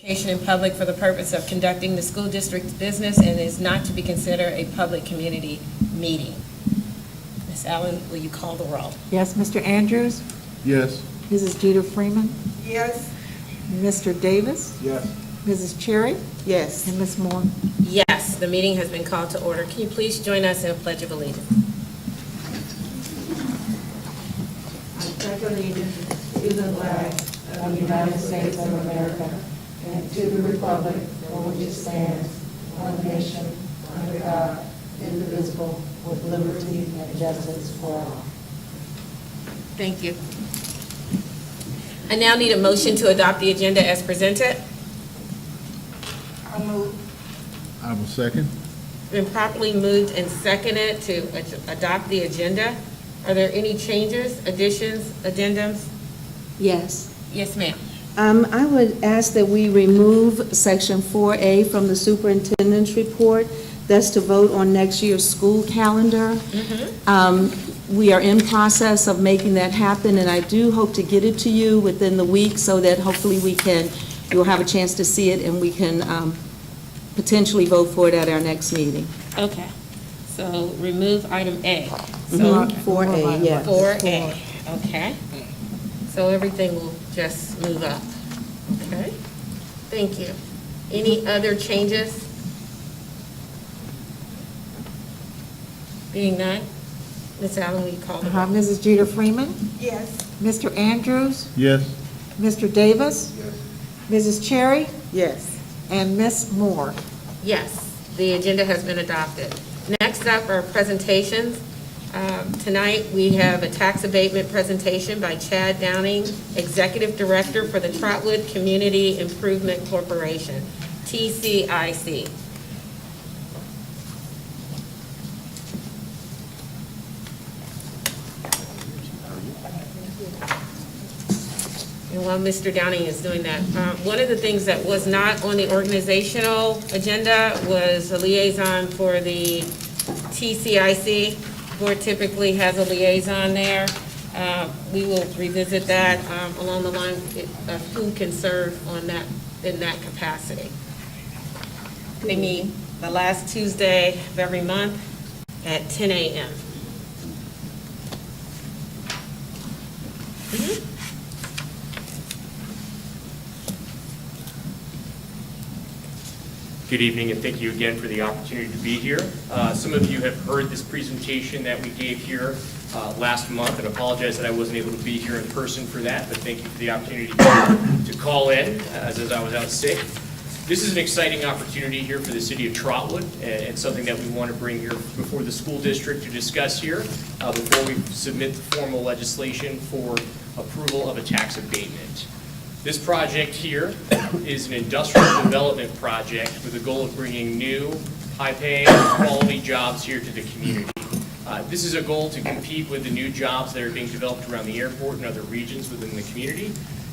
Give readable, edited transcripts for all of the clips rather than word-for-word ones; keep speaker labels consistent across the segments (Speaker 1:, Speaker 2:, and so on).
Speaker 1: In public for the purpose of conducting the school district's business and is not to be considered a public community meeting. Ms. Allen, will you call the roll?
Speaker 2: Yes, Mr. Andrews?
Speaker 3: Yes.
Speaker 2: Mrs. Jeter Freeman?
Speaker 4: Yes.
Speaker 2: Mr. Davis?
Speaker 3: Yes.
Speaker 2: Mrs. Cherry?
Speaker 4: Yes.
Speaker 2: And Ms. Moore?
Speaker 1: Yes, the meeting has been called to order. Can you please join us in a pledge of allegiance?
Speaker 5: I pledge allegiance to the flag of the United States of America and to the republic for which it stands, one nation, under God, indivisible, with liberty and justice for all.
Speaker 1: Thank you. I now need a motion to adopt the agenda as presented.
Speaker 3: I will second.
Speaker 1: Been properly moved and seconded to adopt the agenda. Are there any changes, additions, addendums?
Speaker 6: Yes.
Speaker 1: Yes, ma'am.
Speaker 6: I would ask that we remove Section 4A from the superintendent's report. That's to vote on next year's school calendar. We are in process of making that happen, and I do hope to get it to you within the week so that hopefully you'll have a chance to see it and we can potentially vote for it at our next meeting.
Speaker 1: Okay. So remove item A. So
Speaker 6: 4A, yes.
Speaker 1: 4A, okay. So everything will just move up, okay? Thank you. Any other changes? Being none, Ms. Allen, will you call the roll?
Speaker 2: Mrs. Jeter Freeman?
Speaker 4: Yes.
Speaker 2: Mr. Andrews?
Speaker 3: Yes.
Speaker 2: Mr. Davis?
Speaker 3: Yes.
Speaker 2: Mrs. Cherry?
Speaker 4: Yes.
Speaker 2: And Ms. Moore?
Speaker 1: Yes, the agenda has been adopted. Next up are presentations. Tonight, we have a tax abatement presentation by Chad Downing, Executive Director for the Trotwood Community Improvement Corporation, TCIC. And while Mr. Downing is doing that, one of the things that was not on the organizational agenda was a liaison for the TCIC. Board typically has a liaison there. We will revisit that along the line of who can serve on that, in that capacity. They meet the last Tuesday of every month at 10 a.m.
Speaker 7: Good evening, and thank you again for the opportunity to be here. Some of you have heard this presentation that we gave here last month, and apologize that I wasn't able to be here in person for that, but thank you for the opportunity to call in as I was out sick. This is an exciting opportunity here for the city of Trotwood, and something that we want to bring here before the school district to discuss here before we submit the formal legislation for approval of a tax abatement. This project here is an industrial development project with the goal of bringing new, high-paying, quality jobs here to the community. This is a goal to compete with the new jobs that are being developed around the airport and other regions within the community.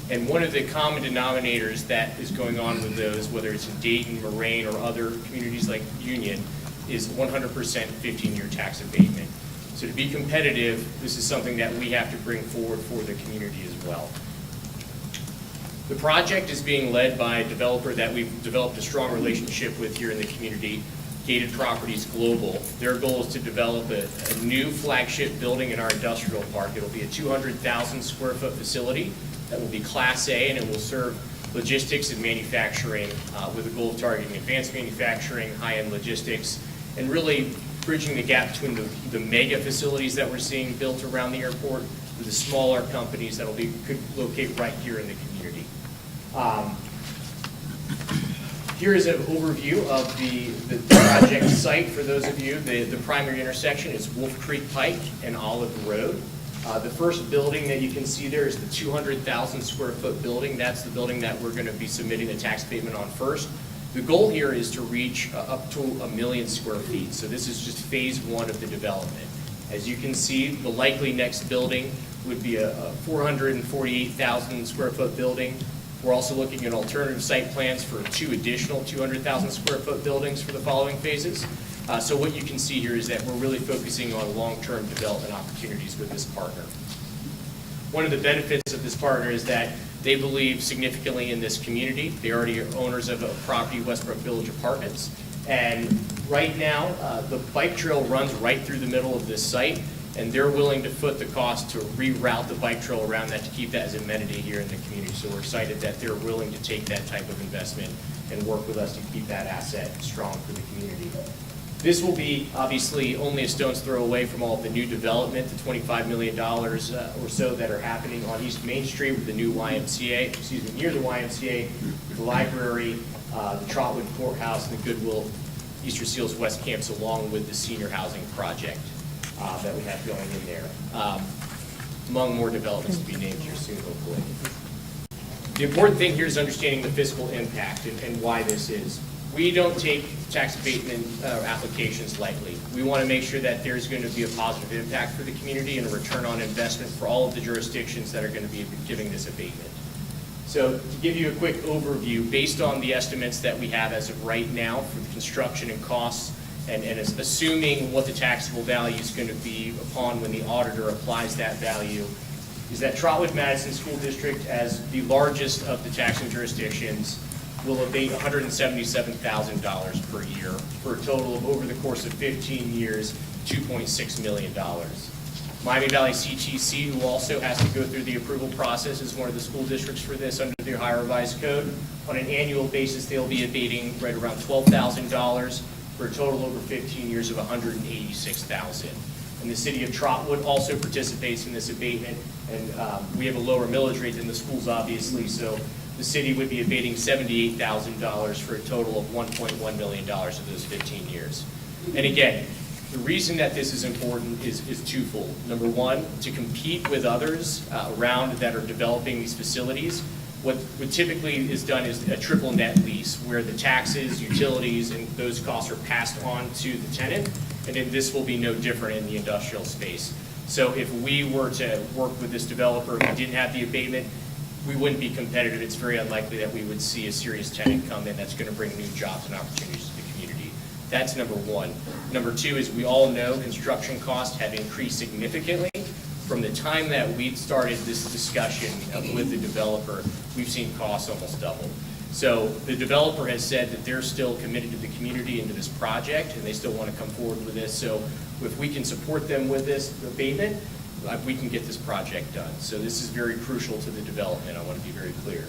Speaker 7: And one of the common denominators that is going on with those, whether it's in Dayton, Moraine, or other communities like Union, is 100% 15-year tax abatement. So to be competitive, this is something that we have to bring forward for the community as well. The project is being led by a developer that we've developed a strong relationship with here in the community, Gated Properties Global. Their goal is to develop a new flagship building in our industrial park. It'll be a 200,000 square foot facility that will be Class A, and it will serve logistics and manufacturing with the goal of targeting advanced manufacturing, high-end logistics, and really bridging the gap between the mega facilities that we're seeing built around the airport with the smaller companies that could locate right here in the community. Here is an overview of the project site for those of you. The primary intersection is Wolf Creek Pike and Olive Road. The first building that you can see there is the 200,000 square foot building. That's the building that we're going to be submitting the tax abatement on first. The goal here is to reach up to 1 million square feet. So this is just phase one of the development. As you can see, the likely next building would be a 448,000 square foot building. We're also looking at alternative site plans for 2 additional 200,000 square foot buildings for the following phases. So what you can see here is that we're really focusing on long-term development opportunities with this partner. One of the benefits of this partner is that They believe significantly in this community. They already are owners of a property, Westbrook Village Apartments. And right now, the bike trail runs right through the middle of this site, and they're willing to foot the cost to reroute the bike trail around that to keep that as an amenity here in the community. So we're excited that they're willing to take that type of investment and work with us to keep that asset strong for the community. This will be obviously only a stone's throw away from all of the new development, the $25 million or so that are happening on East Main Street with the new YMCA, near the YMCA, the library, the Trotwood Courthouse, and the Goodwill Easter Seals West Camps, along with the senior housing project that we have going in there, among more developments to be named here soon, hopefully. The important thing here is understanding the fiscal impact and why this is. We don't take tax abatement applications lightly. We want to make sure that there's going to be a positive impact for the community and a return on investment for all of the jurisdictions that are going to be giving this abatement. So to give you a quick overview, based on the estimates that we have as of right now for the construction and costs, and assuming what the taxable value is going to be upon when the auditor applies that value, is that Trotwood-Madison School District, as the largest of the taxing jurisdictions, will abate $177,000 per year for a total of, over the course of 15 years, $2.6 million. Miami Valley CTC, who also has to go through the approval process, is one of the school districts for this under the Ohio Revised Code. On an annual basis, they'll be abating right around $12,000 for a total over 15 years of $186,000. And the city of Trotwood also participates in this abatement, and we have a lower millage rate than the schools, obviously, so the city would be abating $78,000 for a total of $1.1 million of those 15 years. And again, the reason that this is important is twofold. Number one, to compete with others around that are developing these facilities. What typically is done is a triple net lease, where the taxes, utilities, and those costs are passed on to the tenant, and then this will be no different in the industrial space. So if we were to work with this developer and we didn't have the abatement, we wouldn't be competitive. It's very unlikely that we would see a serious tenant come in that's going to bring new jobs and opportunities to the community. That's number one. Number two is we all know construction costs have increased significantly. From the time that we started this discussion with the developer, we've seen costs almost double. So the developer has said that they're still committed to the community and to this project, and they still want to come forward with this. So if we can support them with this abatement, we can get this project done. So this is very crucial to the development. I want to be very clear.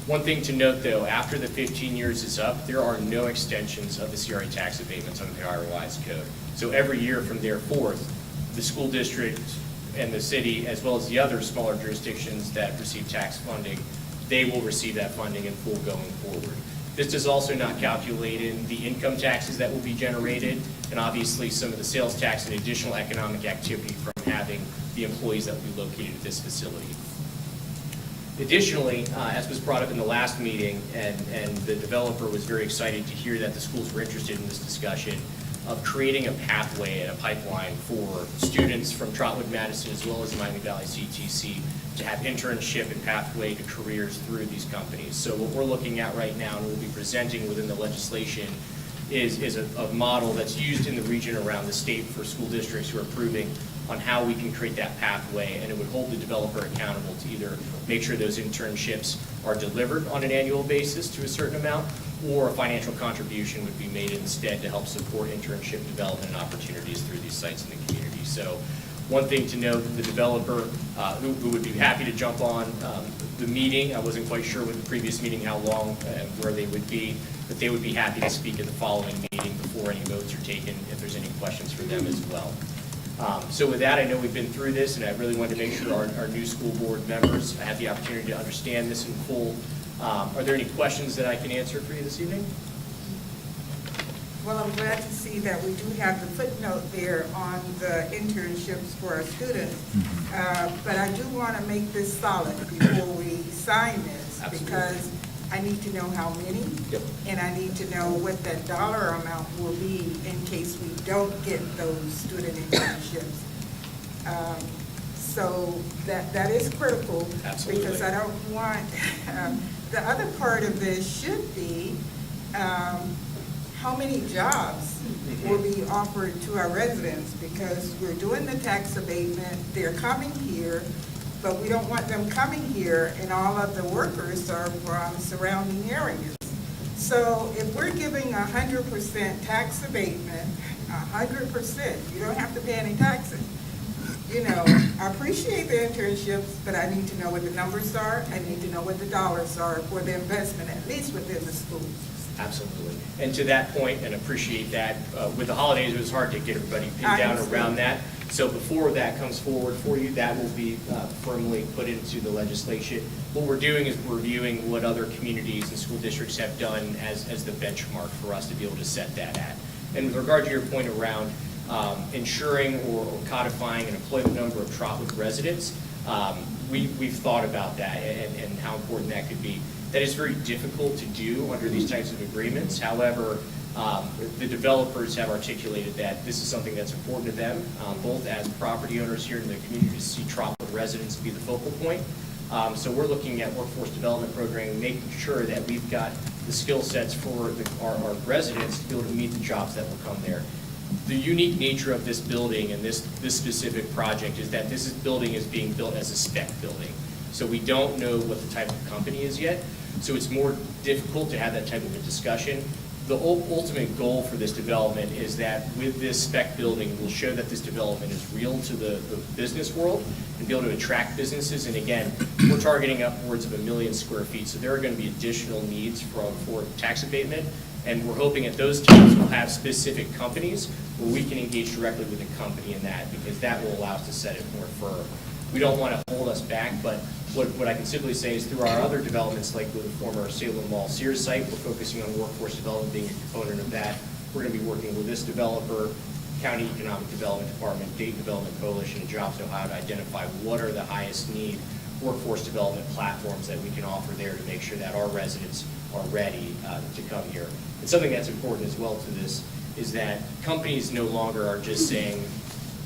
Speaker 7: One thing to note, though, after the 15 years is up, there are no extensions of the CRA tax abatements under the Ohio Revised Code. So every year from there forth, the school district and the city, as well as the other smaller jurisdictions that receive tax funding, they will receive that funding in full going forward. This does also not calculate in the income taxes that will be generated, and obviously some of the sales tax and additional economic activity from having the employees that will be located at this facility. Additionally, as was brought up in the last meeting, and the developer was very excited to hear that the schools were interested in this discussion, of creating a pathway and a pipeline for students from Trotwood-Madison as well as Miami Valley CTC to have internship and pathway to careers through these companies. So what we're looking at right now, and we'll be presenting within the legislation, is a model that's used in the region around the state for school districts who are approving on how we can create that pathway, and it would hold the developer accountable to either make sure those internships are delivered on an annual basis to a certain amount, or a financial contribution would be made instead to help support internship development and opportunities through these sites in the community. So one thing to note, the developer who would be happy to jump on the meeting, I wasn't quite sure with the previous meeting how long and where they would be, but they would be happy to speak at the following meeting before any votes are taken, if there's any questions for them as well. So with that, I know we've been through this, and I really wanted to make sure our new school board members had the opportunity to understand this in full. Are there any questions that I can answer for you this evening?
Speaker 5: Well, I'm glad to see that we do have the footnote there on the internships for our students. But I do want to make this solid before we sign this.
Speaker 7: Absolutely.
Speaker 5: Because I need to know how many. Yep. And I need to know what that dollar amount will be in case we don't get those student internships. So that is critical.
Speaker 7: Absolutely.
Speaker 5: Because I don't want, the other part of this should be, how many jobs will be offered to our residents, because we're doing the tax abatement, they're coming here, but we don't want them coming here and all of the workers are from surrounding areas. So if we're giving 100% tax abatement, 100%, you don't have to pay any taxes. You know, I appreciate the internships, but I need to know what the numbers are. I need to know what the dollars are for the investment, at least within the schools.
Speaker 7: Absolutely. And to that point, and appreciate that, with the holidays, it was hard to get everybody pinned
Speaker 5: I
Speaker 7: down
Speaker 5: understand.
Speaker 7: around that. So before that comes forward for you, that will be firmly put into the legislation. What we're doing is reviewing what other communities and school districts have done as the benchmark for us to be able to set that at. And with regard to your point around ensuring or codifying an employment number of Trotwood residents, we've thought about that and how important that could be. That is very difficult to do under these types of agreements. However, the developers have articulated that this is something that's important to them, both as property owners here in the community, to see Trotwood residents be the focal point. So we're looking at workforce development programming, making sure that we've got the skill sets for our residents to be able to meet the jobs that will come there. The unique nature of this building and this specific project is that this building is being built as a spec building. So we don't know what the type of company is yet. So it's more difficult to have that type of a discussion. The ultimate goal for this development is that with this spec building, we'll show that this development is real to the business world and be able to attract businesses. And again, we're targeting upwards of 1 million square feet. So there are going to be additional needs for tax abatement. And we're hoping at those times we'll have specific companies where we can engage directly with the company in that, because that will allow us to set it more firm. We don't want to hold us back, but what I can simply say is through our other developments, like with the former Salem Mall Sears site, we're focusing on workforce development being a component of that. We're going to be working with this developer, County Economic Development Department, Dayton Development Coalition, and Jobs Know How to identify what are the highest need workforce development platforms that we can offer there to make sure that our residents are ready to come here. And something that's important as well to this is that companies no longer are just saying,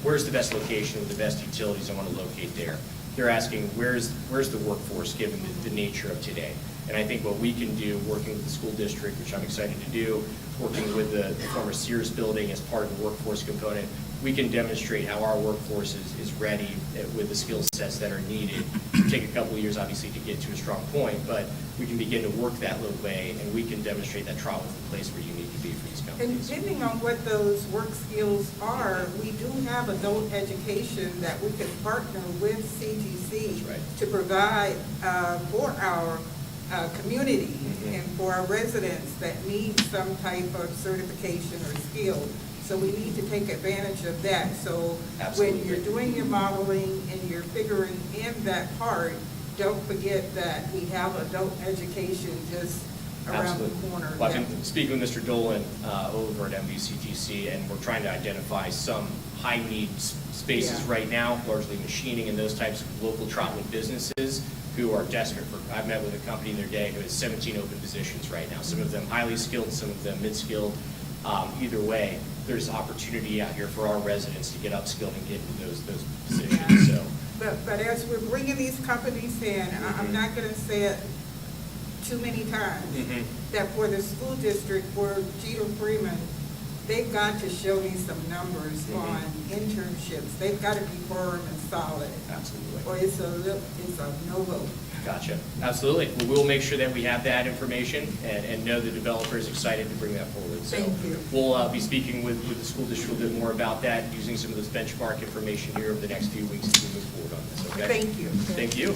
Speaker 7: where's the best location with the best utilities, I want to locate there. They're asking, where's the workforce given the nature of today? And I think what we can do, working with the school district, which I'm excited to do, working with the former Sears building as part of the workforce component, we can demonstrate how our workforce is ready with the skill sets that are needed. It'll take a couple of years, obviously, to get to a strong point, but we can begin to work that little way, and we can demonstrate that Trotwood is the place where you need to be for these
Speaker 5: And
Speaker 7: companies.
Speaker 5: depending on what those work skills are, we do have adult education that we can partner with CTC
Speaker 7: That's right.
Speaker 5: to provide for our community
Speaker 7: Mhm.
Speaker 5: and for our residents that need some type of certification or skill. So we need to take advantage of that. So
Speaker 7: Absolutely.
Speaker 5: when you're doing your modeling and you're figuring in that part, don't forget that we have adult education just around the
Speaker 7: Absolutely.
Speaker 5: corner.
Speaker 7: Well, I've been speaking with Mr. Dolan over at MVCTC, and we're trying to identify some high-need spaces
Speaker 5: Yeah.
Speaker 7: right now, largely machining and those types of local Trotwood businesses who are desperate for, I've met with a company the other day who has 17 open positions right now, some of them highly skilled, some of them mid-skilled. Either way, there's opportunity out here for our residents to get upskilled and get into those positions, so.
Speaker 5: But as we're bringing these companies in, I'm not going to say it too many times,
Speaker 7: Mhm.
Speaker 5: that for the school district, for Jeter Freeman, they've got to show me some numbers
Speaker 7: Mhm.
Speaker 5: on internships. They've got to be firm and solid,
Speaker 7: Absolutely.
Speaker 5: or it's a no-go.
Speaker 7: Gotcha. Absolutely. Well, we'll make sure that we have that information and know the developer is excited to bring that forward. So
Speaker 5: Thank you.
Speaker 7: we'll be speaking with the school district a bit more about that, using some of this benchmark information here over the next few weeks as we move forward on this, okay?
Speaker 5: Thank you.
Speaker 7: Thank you.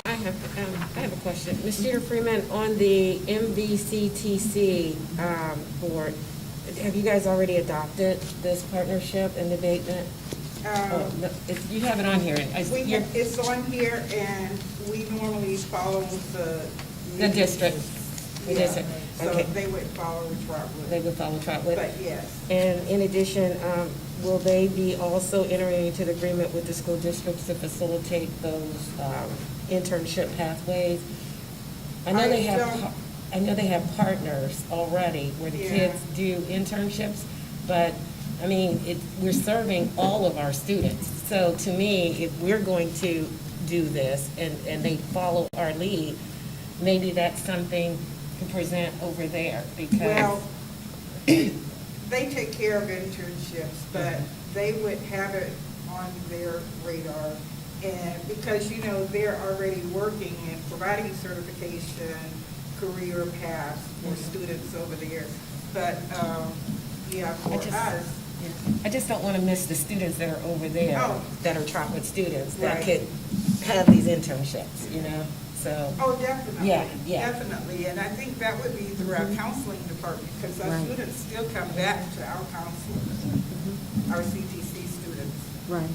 Speaker 1: I have a question. Ms. Jeter Freeman, on the MVCTC board, have you guys already adopted this partnership and abatement? Oh, no, you have it on here.
Speaker 5: It's on here, and we normally follow
Speaker 1: The district. The
Speaker 5: Yeah,
Speaker 1: district.
Speaker 5: so
Speaker 1: Okay.
Speaker 5: they would follow
Speaker 1: They
Speaker 5: Trotwood,
Speaker 1: would follow Trotwood.
Speaker 5: but yes.
Speaker 1: And in addition, will they be also entering into the agreement with the school districts to facilitate those internship pathways? I know they have partners already where the
Speaker 5: Yeah.
Speaker 1: kids do internships, but, I mean, we're serving all of our students. So to me, if we're going to do this and they follow our lead, maybe that's something to present over there, because.
Speaker 5: Well, they take care of internships, but they would have it on their radar
Speaker 4: And because, they're already working and providing certification, career paths for students over there. But, for us,
Speaker 1: I just don't want to miss the students that are over there,
Speaker 4: Oh.
Speaker 1: that are Trotwood students, that
Speaker 4: Right.
Speaker 1: could have these internships, so.
Speaker 4: oh, definitely.
Speaker 1: Yeah.
Speaker 4: Definitely, and I think that would be through our counseling department, because our
Speaker 6: Right.
Speaker 4: students still come back to our counselors, our CTC students.
Speaker 6: Right.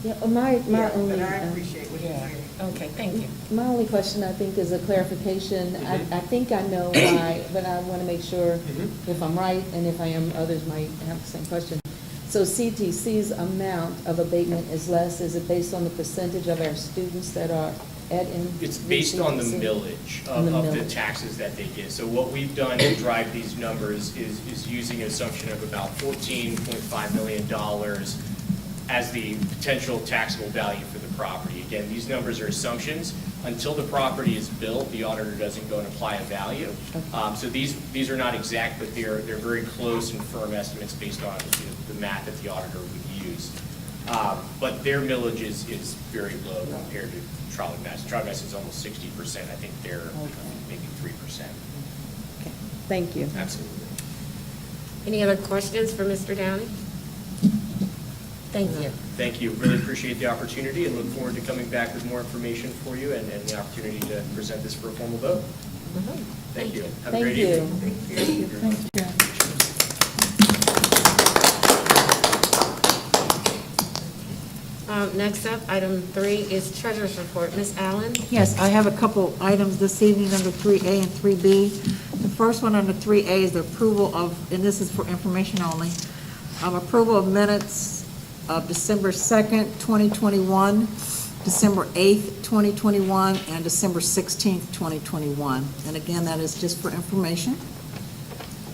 Speaker 6: Yeah, my
Speaker 4: Yeah,
Speaker 6: only,
Speaker 4: but I appreciate what you're
Speaker 1: Yeah,
Speaker 4: saying.
Speaker 1: okay, thank you.
Speaker 6: my only question, I think, is a clarification. I think I know why, but I want to make sure if I'm right, and if I am, others might have the same question. So CTC's amount of abatement is less, is it based on the percentage of our students that are
Speaker 7: It's based on the
Speaker 6: CTC?
Speaker 7: millage
Speaker 6: On
Speaker 7: of
Speaker 6: the
Speaker 7: the
Speaker 6: millage.
Speaker 7: taxes that they get. So what we've done to drive these numbers is using an assumption of about $14.5 million as the potential taxable value for the property. Again, these numbers are assumptions. Until the property is built, the auditor doesn't go and apply a value. So these are not exact, but they're very close and firm estimates based on the math that the auditor would use. But their millage is very low compared to Trotwood-Madison. Trotwood-Madison is almost 60%. I think they're maybe 3%.
Speaker 6: Okay, thank you.
Speaker 7: Absolutely.
Speaker 1: Any other questions for Mr. Downey? Thank you.
Speaker 7: Thank you. Really appreciate the opportunity and look forward to coming back with more information for you and the opportunity to present this for a formal vote. Thank you. Have a
Speaker 6: Thank
Speaker 7: great
Speaker 6: you.
Speaker 7: evening.
Speaker 1: Next up, item 3 is treasurer's report. Ms. Allen?
Speaker 2: Yes, I have a couple items this evening under 3A and 3B. The first one under 3A is the approval of, and this is for information only, approval of minutes of December 2nd, 2021, December 8th, 2021, and December 16th, 2021. And again, that is just for information.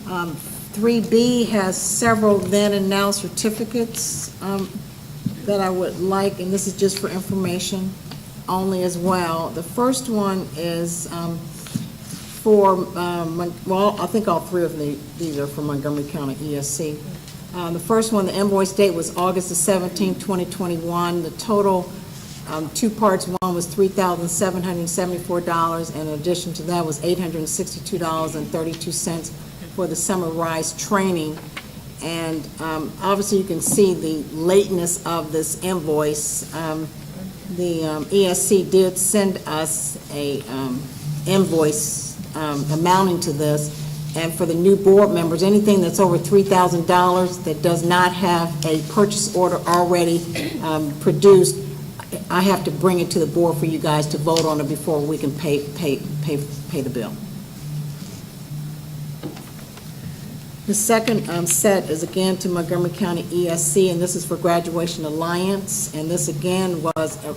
Speaker 2: 3B has several then and now certificates that I would like, and this is just for information only as well. The first one is for, well, I think all three of these are for Montgomery County ESC. The first one, the invoice date was August the 17th, 2021. The total, two parts, one was $3,774, and in addition to that was $862.32 for the Summer Rise training. And obviously, you can see the lateness of this invoice. The ESC did send us a invoice amounting to this. And for the new board members, anything that's over $3,000 that does not have a purchase order already produced, I have to bring it to the board for you guys to vote on it before we can pay the bill. The second set is again to Montgomery County ESC, and this is for Graduation Alliance. And this again was at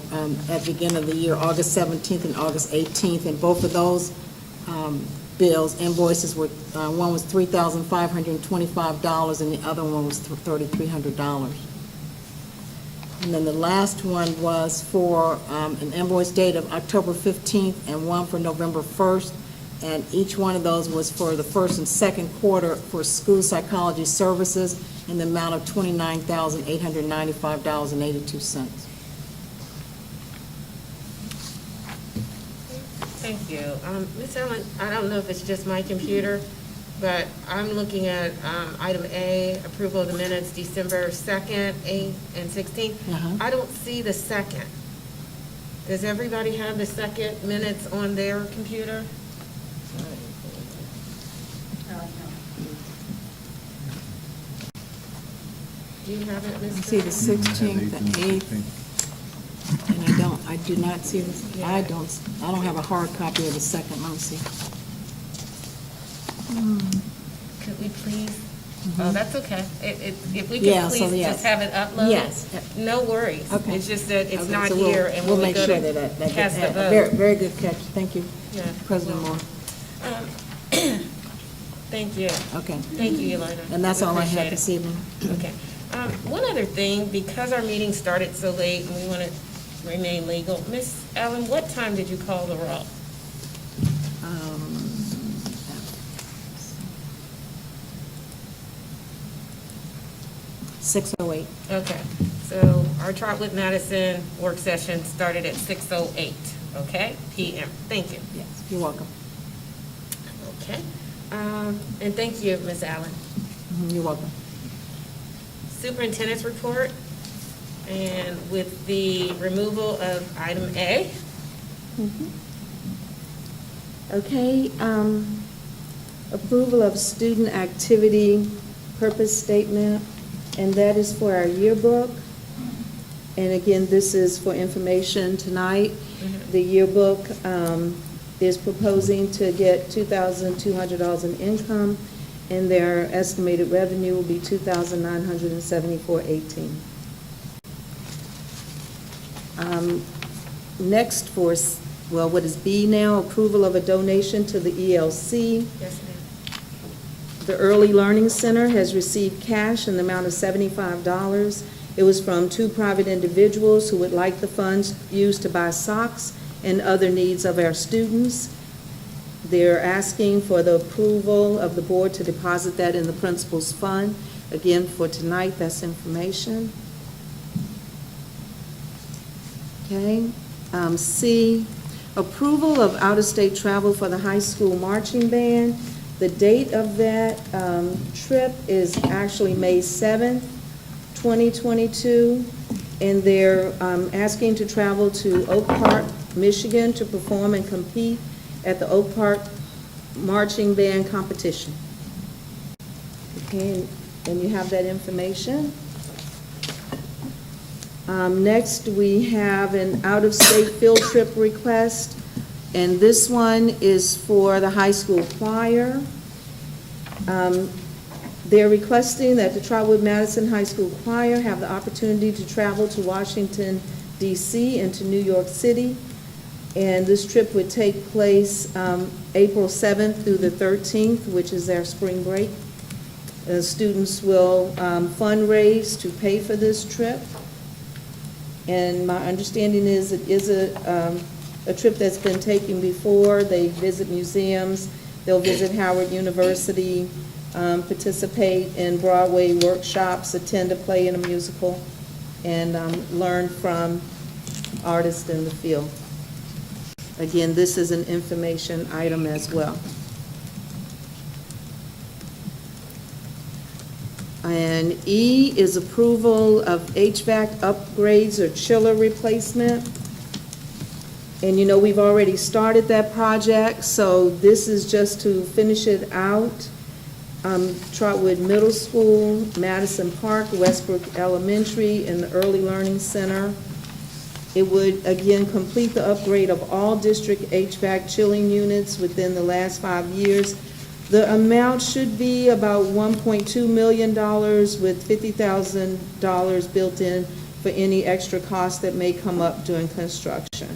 Speaker 2: the beginning of the year, August 17th and August 18th. And both of those bills, invoices were, one was $3,525 and the other one was $3,300. And then the last one was for an invoice date of October 15th and one for November 1st. And each one of those was for the first and second quarter for school psychology services in the amount of $29,895.82.
Speaker 1: Thank you. Ms. Allen, I don't know if it's just my computer, but I'm looking at item A, approval of the minutes, December 2nd, 8th, and 16th. I don't see the second. Does everybody have the second minutes on their computer? Do you have it,
Speaker 2: I
Speaker 1: Ms.
Speaker 2: see the 16th, the 8th, and I do not see this, I don't have a hard copy of the second, let me see.
Speaker 1: Could we please? Oh, that's okay. If we
Speaker 2: Yeah,
Speaker 1: could
Speaker 2: so
Speaker 1: please
Speaker 2: yes.
Speaker 1: just have it uploaded?
Speaker 2: Yes.
Speaker 1: No worries.
Speaker 2: Okay.
Speaker 1: It's just that it's
Speaker 2: Okay,
Speaker 1: not
Speaker 2: so
Speaker 1: here, and
Speaker 2: we'll
Speaker 1: when we
Speaker 2: make
Speaker 1: go
Speaker 2: sure
Speaker 1: to
Speaker 2: that
Speaker 1: cast the
Speaker 2: Very,
Speaker 1: vote.
Speaker 2: very good catch, thank you,
Speaker 1: Yeah.
Speaker 2: President Moore.
Speaker 1: Thank you.
Speaker 2: Okay,
Speaker 1: Thank you, Yolanda.
Speaker 2: and that's
Speaker 1: We
Speaker 2: all I
Speaker 1: appreciate
Speaker 2: have
Speaker 1: it.
Speaker 2: this evening.
Speaker 1: Okay. One other thing, because our meeting started so late and we want to remain legal, Ms. Allen, what time did you call the roll?
Speaker 2: 6:08.
Speaker 1: Okay, so our Trotwood-Madison work session started at 6:08, okay, PM. Thank you.
Speaker 2: Yes, you're welcome.
Speaker 1: Okay, and thank you, Ms. Allen.
Speaker 2: You're welcome.
Speaker 1: Superintendent's report, and with the removal of item A.
Speaker 6: Okay, approval of student activity purpose statement, and that is for our yearbook. And again, this is for information tonight. The yearbook is proposing to get $2,200 in income, and their estimated revenue will be $2,974.18. Next for, well, what is B now, approval of a donation to the ELC.
Speaker 1: Yes, ma'am.
Speaker 6: The Early Learning Center has received cash in the amount of $75. It was from 2 private individuals who would like the funds used to buy socks and other needs of our students. They're asking for the approval of the board to deposit that in the principal's fund. Again, for tonight, that's information. Okay. C, approval of out-of-state travel for the high school marching band. The date of that trip is actually May 7th, 2022, and they're asking to travel to Oak Park, Michigan to perform and compete at the Oak Park Marching Band Competition. Okay, and you have that information. Next, we have an out-of-state field trip request, and this one is for the high school choir. They're requesting that the Trotwood-Madison High School Choir have the opportunity to travel to Washington, D.C. and to New York City. And this trip would take place April 7th through the 13th, which is their spring break. Students will fundraise to pay for this trip. And my understanding is it is a trip that's been taken before. They visit museums, they'll visit Howard University, participate in Broadway workshops, attend a play and a musical, and learn from artists in the field. Again, this is an information item as well. And E is approval of HVAC upgrades or chiller replacement. And you know, we've already started that project, so this is just to finish it out. Trotwood Middle School, Madison Park, Westbrook Elementary, and the Early Learning Center. It would, again, complete the upgrade of all district HVAC chilling units within the last 5 years. The amount should be about $1.2 million with $50,000 built in for any extra costs that may come up during construction.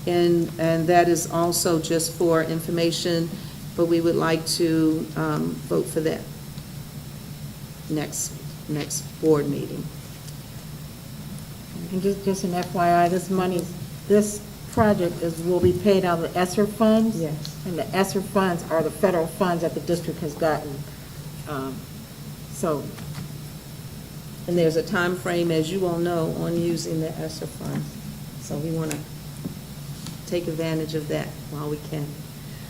Speaker 6: And that is also just for information, but we would like to vote for that next board meeting.
Speaker 2: And just an FYI, this project will be paid out of the ESSER funds.
Speaker 6: Yes.
Speaker 2: And the ESSER funds are the federal funds that the district has gotten. So,
Speaker 6: And there's a time frame, as you all know, on using the ESSER funds. So we want to take advantage of that while we can.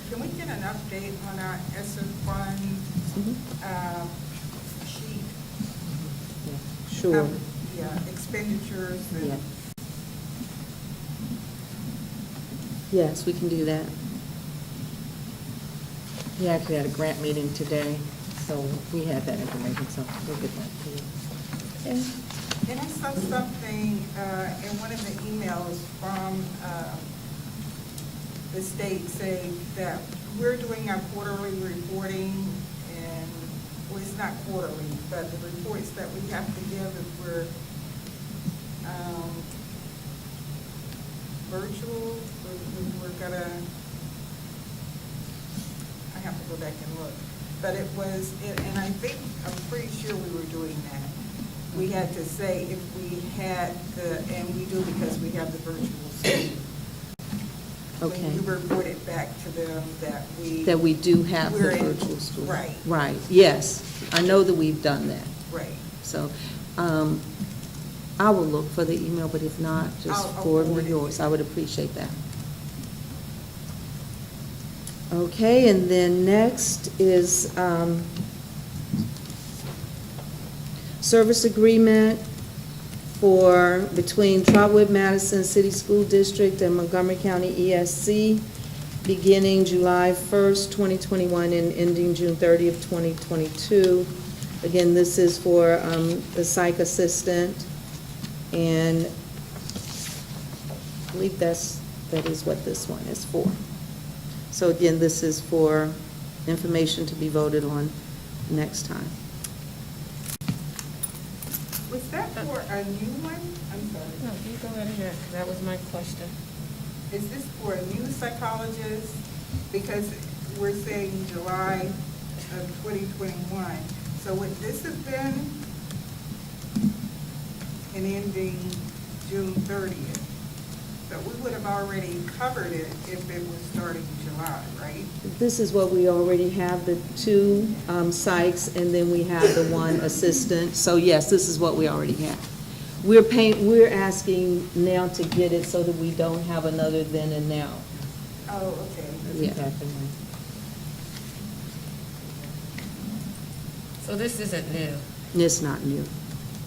Speaker 4: Can we get an update on our ESSER fund sheet?
Speaker 6: Sure.
Speaker 4: Yeah, expenditures and.
Speaker 6: Yeah. Yes, we can do that.
Speaker 2: we actually had a grant meeting today, so we had that information, so we'll get that to you.
Speaker 6: Okay.
Speaker 4: And I saw something in one of the emails from the state saying that we're doing our quarterly reporting, and, well, it's not quarterly, but the reports that we have to give if we're virtual, we're gonna, I have to go back and look. But it was, and I think, I'm pretty sure we were doing that. We had to say if we had the, and we do because we have the virtual school.
Speaker 2: Okay.
Speaker 4: When you reported back to them that
Speaker 6: That we do have the
Speaker 4: We're in-
Speaker 6: virtual school.
Speaker 4: right.
Speaker 6: Right, yes. I know that we've done that.
Speaker 4: right.
Speaker 6: So, I will look for the email, but if not, just
Speaker 4: I'll
Speaker 6: forward
Speaker 4: forward
Speaker 6: me
Speaker 4: it.
Speaker 6: yours. I would appreciate that. Okay, and then next is, service agreement between Trotwood-Madison City School District and Montgomery County ESC, beginning July 1st, 2021, and ending June 30th, 2022. Again, this is for the psych assistant, and I believe that is what this one is for. So again, this is for information to be voted on next time.
Speaker 4: Was that for a new one? I'm sorry.
Speaker 1: No, you go right ahead, that was my question.
Speaker 4: Is this for a new psychologist? Because we're saying July of 2021. So would this have been an ending June 30th? So we would have already covered it if it was starting July, right?
Speaker 6: This is what we already have, the two psychs, and then we have the one assistant. So yes, this is what we already have. We're asking now to get it so that we don't have another then and now.
Speaker 4: Oh, okay.
Speaker 6: Yeah.
Speaker 1: So this isn't new.
Speaker 6: It's not new.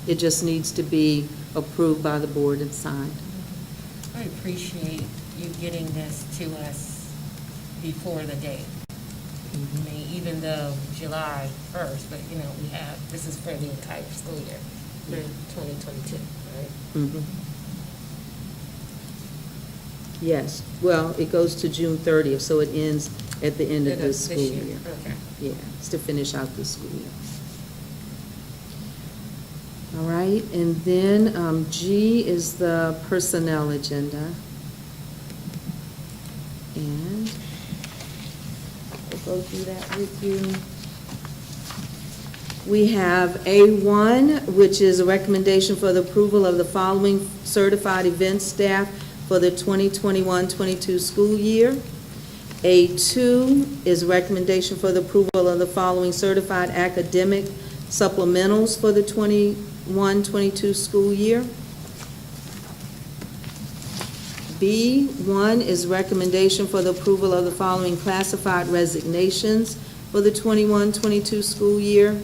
Speaker 6: It just needs to be approved by the board and signed.
Speaker 1: I appreciate you getting this to us before the date. I mean, even though July 1st, but this is for the entire school year, for 2022, right?
Speaker 6: Mhm. Yes, well, it goes to June 30th, so it ends at the end of the
Speaker 1: This
Speaker 6: school year.
Speaker 1: Okay.
Speaker 6: Yeah, it's to finish out the school year. All right, and then G is the personnel agenda. And we'll go through that with you. We have A1, which is a recommendation for the approval of the following certified event staff for the 2021-22 school year. A2 is a recommendation for the approval of the following certified academic supplementals for the 21-22 school year. B1 is recommendation for the approval of the following classified resignations for the 21-22 school year.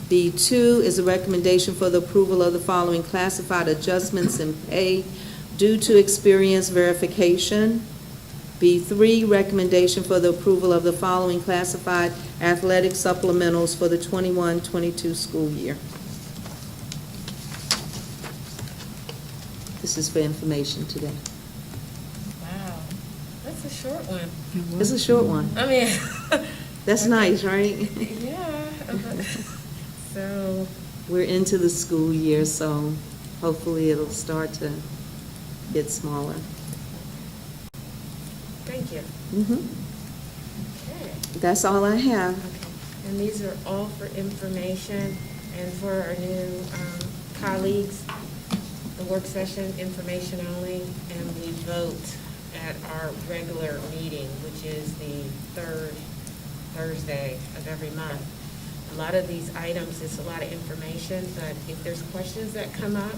Speaker 6: B2 is a recommendation for the approval of the following classified adjustments in pay due to experience verification. B3, recommendation for the approval of the following classified athletic supplementals for the 21-22 school year. This is for information today.
Speaker 1: Wow, that's a short one.
Speaker 6: It's a short one.
Speaker 1: I mean.
Speaker 6: That's nice, right?
Speaker 1: Yeah. So,
Speaker 6: We're into the school year, so hopefully it'll start to get smaller.
Speaker 1: thank you. Okay.
Speaker 6: That's all I have.
Speaker 1: Okay. And these are all for information and for our new colleagues. The work session, information only, and we vote at our regular meeting, which is the third Thursday of every month. A lot of these items, it's a lot of information, but if there's questions that come up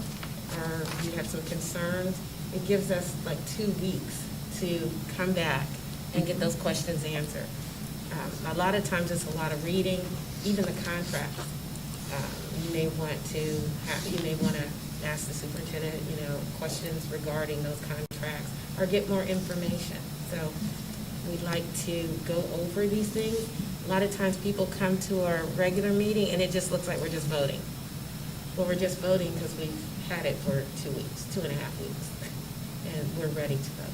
Speaker 1: or you have some concerns, it gives us like 2 weeks to come back and get those questions answered. A lot of times it's a lot of reading, even the contract. You may want to ask the superintendent, questions regarding those contracts or get more information. So we'd like to go over these things. A lot of times people come to our regular meeting and it just looks like we're just voting. Well, we're just voting because we've had it for 2 weeks, 2.5 weeks, and we're ready to vote.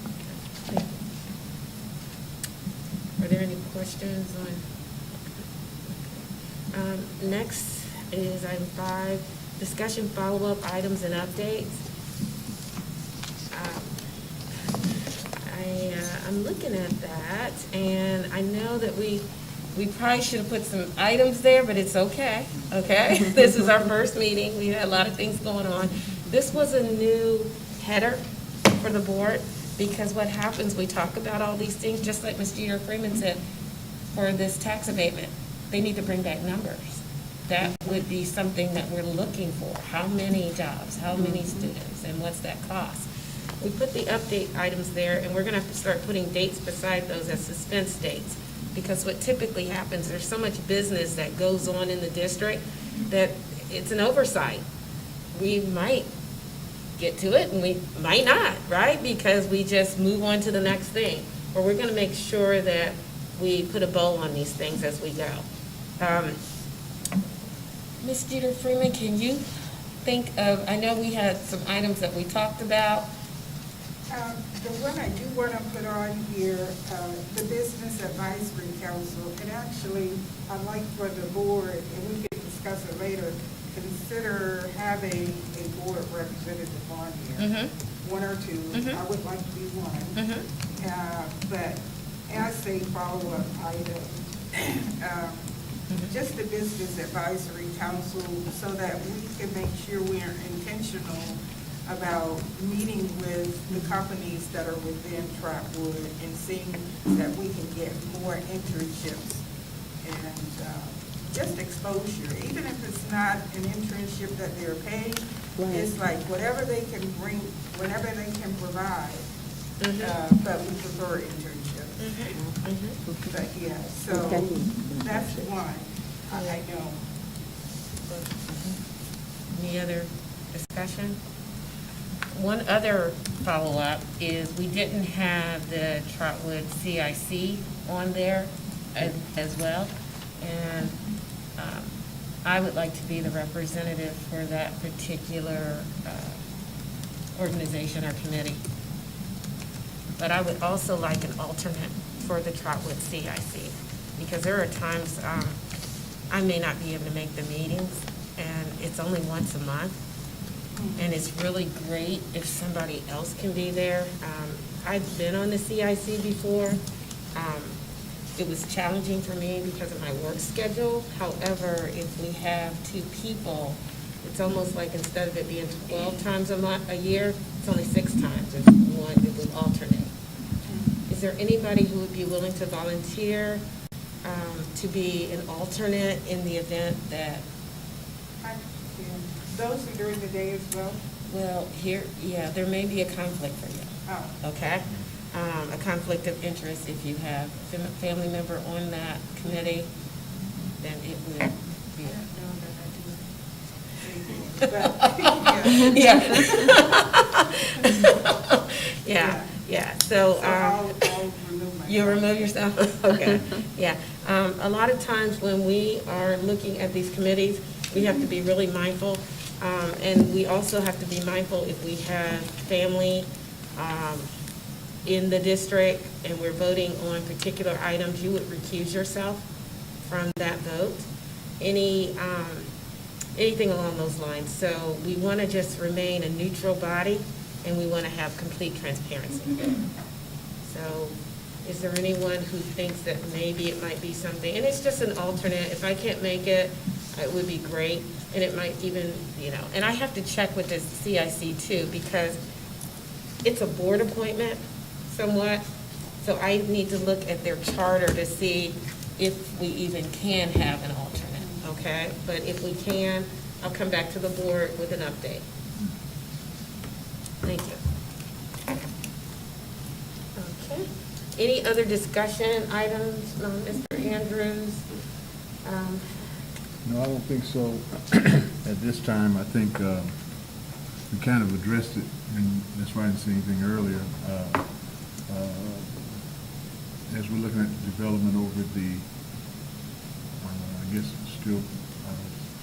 Speaker 1: Okay, thank you. Are there any questions on? Next is item 5, discussion follow-up items and updates. I'm looking at that, and I know that we probably should have put some items there, but it's okay, okay? This is our first meeting. We had a lot of things going on. This was a new header for the board. Because what happens, we talk about all these things, just like Ms. Jeter Freeman said, for this tax abatement, they need to bring back numbers. That would be something that we're looking for. How many jobs, how many students, and what's that cost? We put the update items there, and we're gonna have to start putting dates beside those as suspense dates. Because what typically happens, there's so much business that goes on in the district that it's an oversight. We might get to it and we might not, right? Because we just move on to the next thing. Or we're gonna make sure that we put a bow on these things as we go. Ms. Jeter Freeman, can you think of, I know we had some items that we talked about.
Speaker 4: The one I do want to put on here, the Business Advisory Council, and actually, I'd like for the board, and we can discuss it later, consider having a board representative on here. One or two, I would like to be one. But as a follow-up item, just the Business Advisory Council, so that we can make sure we are intentional about meeting with the companies that are within Trotwood and seeing that we can get more internships and just exposure. Even if it's not an internship that they're paid, it's like whatever they can bring, whatever they can provide. But we prefer internships. But yeah, so that's one. I know.
Speaker 1: Any other discussion? One other follow-up is we didn't have the Trotwood CIC on there as well. And I would like to be the representative for that particular organization or committee. But I would also like an alternate for the Trotwood CIC, because there are times I may not be able to make the meetings, and it's only once a month. And it's really great if somebody else can be there. I've been on the CIC before. It was challenging for me because of my work schedule. However, if we have two people, it's almost like instead of it being 12 times a year, it's only 6 times. It's one, it would alternate. Is there anybody who would be willing to volunteer to be an alternate in the event that?
Speaker 4: Those are during the day as well?
Speaker 1: Well, here, yeah, there may be a conflict for you.
Speaker 4: Oh.
Speaker 1: Okay? A conflict of interest, if you have a family member on that committee, then it would be. Yeah, so.
Speaker 4: I'll remove myself.
Speaker 1: You remove yourself? Okay, yeah. A lot of times when we are looking at these committees, we have to be really mindful. And we also have to be mindful if we have family in the district and we're voting on particular items, you would recuse yourself from that vote. Anything along those lines. So we want to just remain a neutral body, and we want to have complete transparency. So is there anyone who thinks that maybe it might be something, and it's just an alternate, if I can't make it, it would be great, and it might even, and I have to check with this CIC too, because it's a board appointment somewhat, so I need to look at their charter to see if we even can have an alternate, okay? But if we can, I'll come back to the board with an update. Thank you. Okay. Any other discussion items, Mr. Andrews?
Speaker 3: No, I don't think so. At this time, I think we kind of addressed it, and that's why I didn't say anything earlier. As we're looking at the development over the, I guess it's still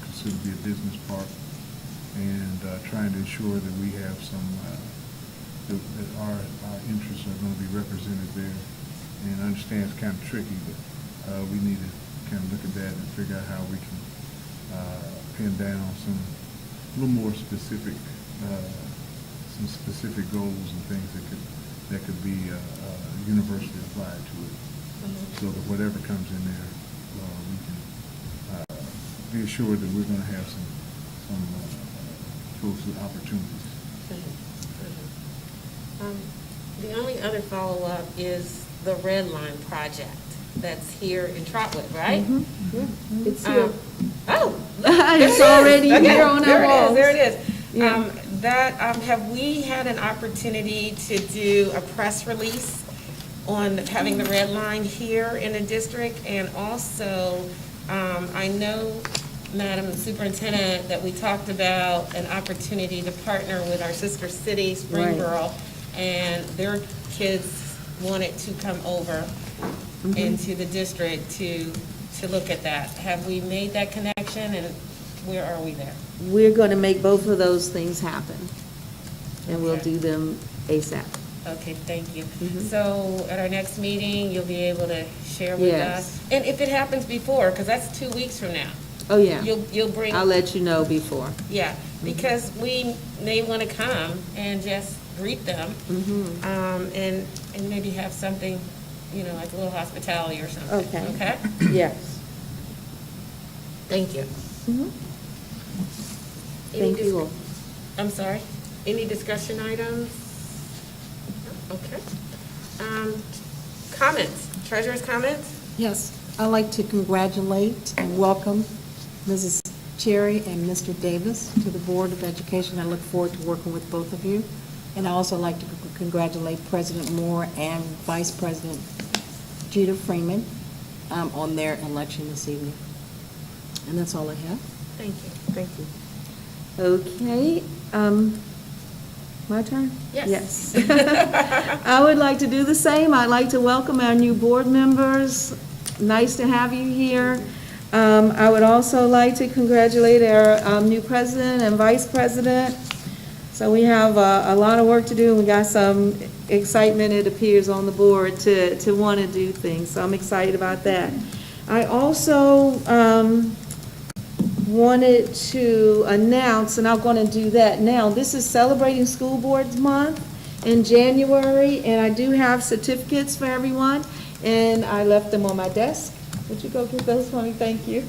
Speaker 3: considered to be a business park, and trying to ensure that we have some, that our interests are going to be represented there. And I understand it's kind of tricky, but we need to kind of look at that and figure out how we can pin down some, a little more specific, some specific goals and things that could be universally applied to it. So that whatever comes in there, we can be assured that we're going to have some folks with opportunities.
Speaker 1: The only other follow-up is the Red Line project that's here in Trotwood, right?
Speaker 6: It's here.
Speaker 1: Oh.
Speaker 6: It's already here on our walls.
Speaker 1: There it is.
Speaker 6: Yeah.
Speaker 1: Have we had an opportunity to do a press release on having the Red Line here in the district? And also, I know, Madam Superintendent, that we talked about an opportunity to partner with our sister city, Springboro, and their kids wanted to come over into the district to look at that. Have we made that connection, and where are we there?
Speaker 6: We're going to make both of those things happen, and we'll
Speaker 1: Okay.
Speaker 6: do them ASAP.
Speaker 1: Okay, thank you. So at our next meeting, you'll be able to share with
Speaker 6: Yes.
Speaker 1: us? And if it happens before, because that's 2 weeks from now,
Speaker 6: Oh, yeah.
Speaker 1: you'll bring,
Speaker 6: I'll let you know before.
Speaker 1: yeah, because we may want to come and just greet them, and maybe have something, like a little hospitality or something.
Speaker 6: Okay.
Speaker 1: Okay?
Speaker 6: Yes.
Speaker 1: Thank you.
Speaker 6: Thank you all.
Speaker 1: I'm sorry? Any discussion items? Okay. Comments? Treasurer's comments?
Speaker 2: Yes, I'd like to congratulate and welcome Mrs. Cherry and Mr. Davis to the Board of Education. I look forward to working with both of you. And I also like to congratulate President Moore and Vice President Jeter Freeman on their election this evening. And that's all I have.
Speaker 1: Thank you.
Speaker 6: Thank you. Okay, my turn?
Speaker 1: Yes.
Speaker 6: Yes. I would like to do the same. I'd like to welcome our new board members. Nice to have you here. I would also like to congratulate our new president and vice president. So we have a lot of work to do, and we got some excitement, it appears, on the board to want to do things. So I'm excited about that. I also wanted to announce, and I'm going to do that now, this is Celebrating School Boards Month in January, and I do have certificates for everyone, and I left them on my desk. Would you go get those for me? Thank you.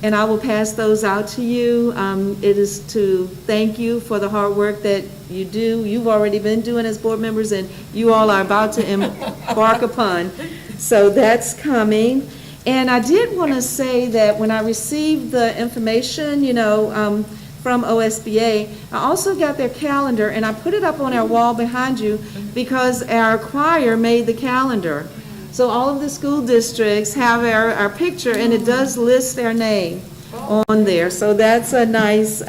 Speaker 6: And I will pass those out to you. It is to thank you for the hard work that you do. You've already been doing as board members, and you all are about to embark upon. So that's coming. And I did want to say that when I received the information, from OSBA, I also got their calendar, and I put it up on our wall behind you because our choir made the calendar. So all of the school districts have our picture, and it does list their name on there. So that's a nice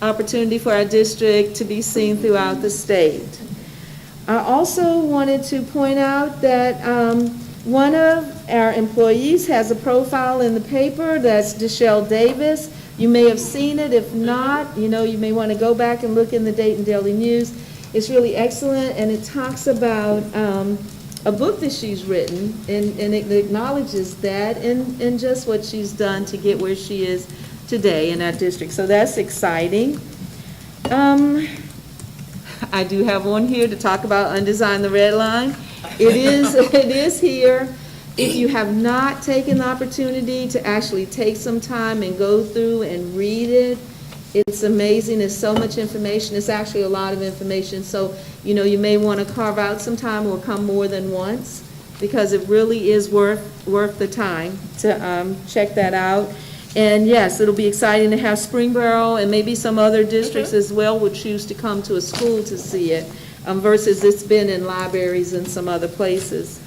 Speaker 6: opportunity for our district to be seen throughout the state. I also wanted to point out that one of our employees has a profile in the paper. That's Deshelle Davis. You may have seen it. If not, you may want to go back and look in the Dayton Daily News. It's really excellent, and it talks about a book that she's written, and it acknowledges that and just what she's done to get where she is today in our district. So that's exciting. I do have one here to talk about Undesign the Red Line. It is here. If you have not taken the opportunity to actually take some time and go through and read it, it's amazing. There's so much information. It's actually a lot of information. So, you may want to carve out some time or come more than once, because it really is worth the time to check that out. And yes, it'll be exciting to have Springboro and maybe some other districts as well would choose to come to a school to see it, versus it's been in libraries and some other places.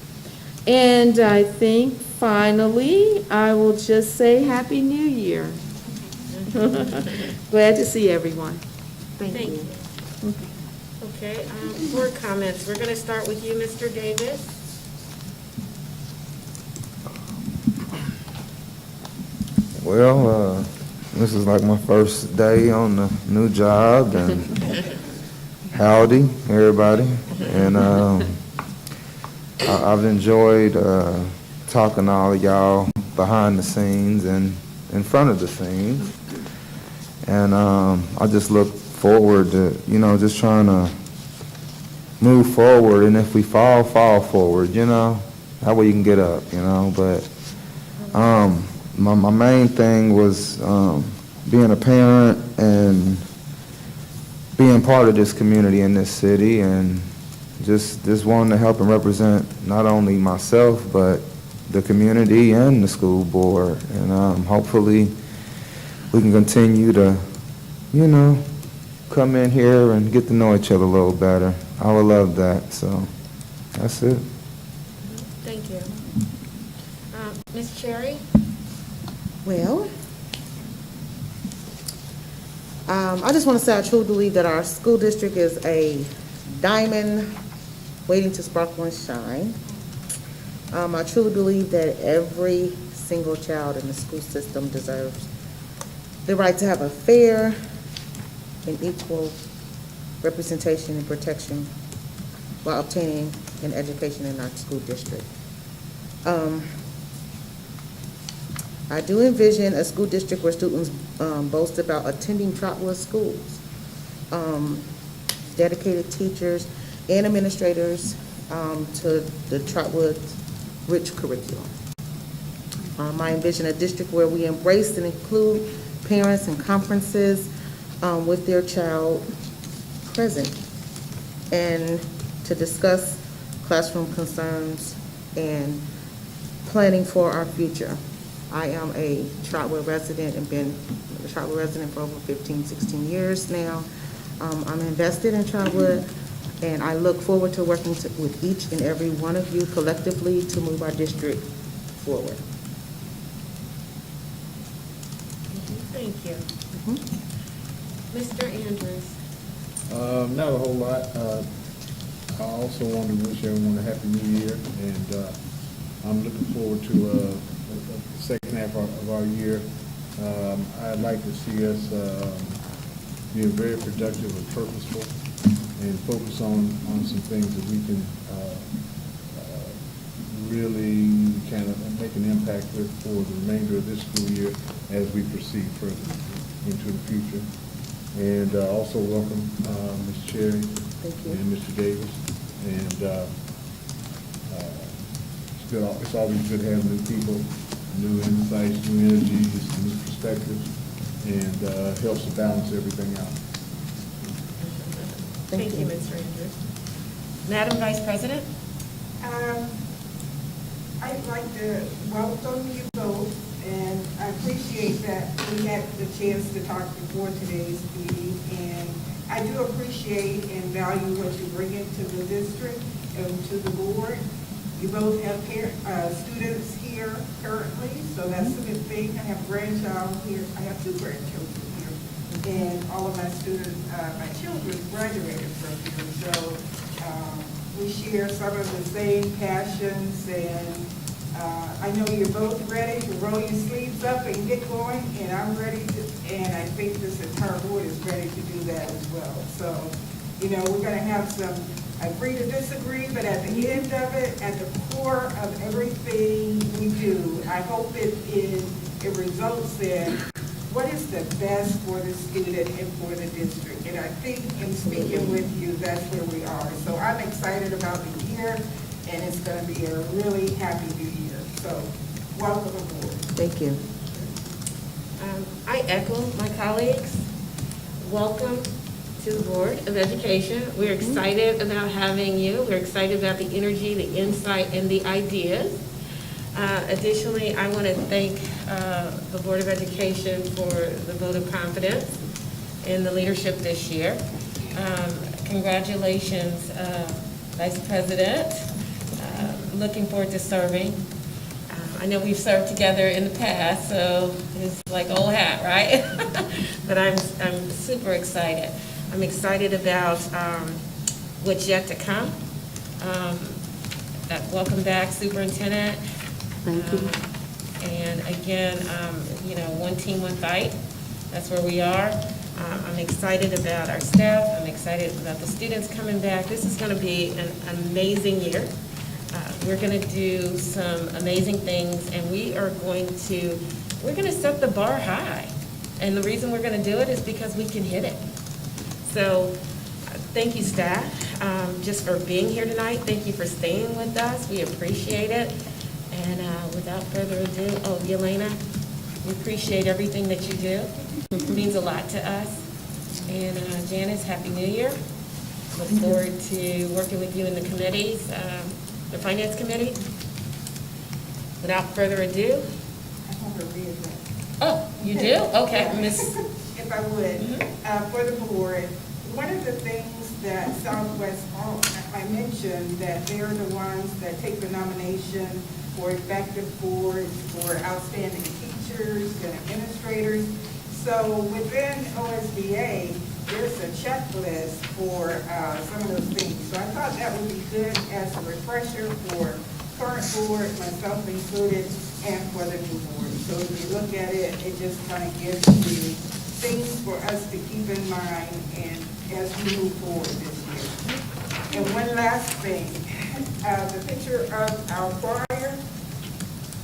Speaker 6: And I think finally, I will just say Happy New Year. Glad to see everyone. Thank you.
Speaker 1: Okay, board comments. We're going to start with you, Mr. Davis.
Speaker 8: Well, this is like my first day on the new job, and howdy, everybody. And I've enjoyed talking to all of y'all behind the scenes and in front of the scenes. And I just look forward to, just trying to move forward. And if we fall forward, that way you can get up, But my main thing was being a parent and being part of this community in this city, and just wanting to help and represent not only myself, but the community and the school board. And hopefully we can continue to, come in here and get to know each other a little better. I would love that, so that's it.
Speaker 1: Thank you. Ms. Cherry?
Speaker 5: Well, I just want to say I truly believe that our school district is a diamond waiting to sparkle and shine. I truly believe that every single child in the school system deserves the right to have a fair and equal representation and protection while obtaining an education in our school district. I do envision a school district where students boast about attending Trotwood schools, dedicated teachers and administrators to the Trotwood rich curriculum. I envision a district where we embrace and include parents and conferences with their child present and to discuss classroom concerns and planning for our future. I am a Trotwood resident and been a Trotwood resident for over 15, 16 years now. I'm invested in Trotwood, and I look forward to working with each and every one of you collectively to move our district forward.
Speaker 1: Thank you. Mr. Andrews?
Speaker 3: Not a whole lot. I also want to wish everyone a happy new year, and I'm looking forward to the second half of our year. I'd like to see us being very productive and purposeful and focus on some things that we can really kind of make an impact with for the remainder of this school year as we proceed further into the future. And also welcome Ms. Cherry and Mr. Davis. And it's always good having new people, new insights, new energies, new perspectives, and helps to balance everything out.
Speaker 1: Thank you, Mr. Andrews. Madam Vice President?
Speaker 4: I'd like to welcome you both, and I appreciate that we had the chance to talk before today's meeting, and I do appreciate and value what you bring into the district and to the board. You both have students here currently, so that's a good thing. I have grandchild here. I have 2 grandchildren here, and all of my students, my children graduated from here. So we share some of the same passions, and I know you're both ready to roll your sleeves up and get going, and I'm ready to, and I think this entire board is ready to do that as well. So, we're going to have some agree to disagree, but at the end of it, at the core of everything we do, I hope it results in what is the best for the student and for the district. And I think in speaking with you, that's where we are. So I'm excited about the year, and it's going to be a really happy new year. So welcome aboard.
Speaker 5: Thank you.
Speaker 1: I echo my colleagues. Welcome to the Board of Education. We're excited about having you. We're excited about the energy, the insight, and the ideas. Additionally, I want to thank the Board of Education for the vote of confidence in the leadership this year. Congratulations, Vice President. Looking forward to serving. I know we've served together in the past, so it's like old hat, right? But I'm super excited. I'm excited about what's yet to come. Welcome back, Superintendent.
Speaker 2: Thank you.
Speaker 1: And again, one team, one fight. That's where we are. I'm excited about our staff. I'm excited about the students coming back. This is going to be an amazing year. We're going to do some amazing things, and we're going to set the bar high. And the reason we're going to do it is because we can hit it. So thank you, staff, just for being here tonight. Thank you for staying with us. We appreciate it. And without further ado, Yelena, we appreciate everything that you do. It means a lot to us. And Janice, Happy New Year. Look forward to working with you in the committees, the Finance Committee. Without further ado,
Speaker 4: I have a reason.
Speaker 1: oh, you do? Okay, Miss.
Speaker 4: If I would, for the board, one of the things that Southwest, I mentioned that they're the ones that take the nomination for effective boards, for outstanding teachers and administrators. So within OSBA, there's a checklist for some of those things. So I thought that would be good as a refresher for current board, myself included, and for the new board. So if you look at it, it just kind of gives you things for us to keep in mind and as we move forward this year. And one last thing, the picture of our choir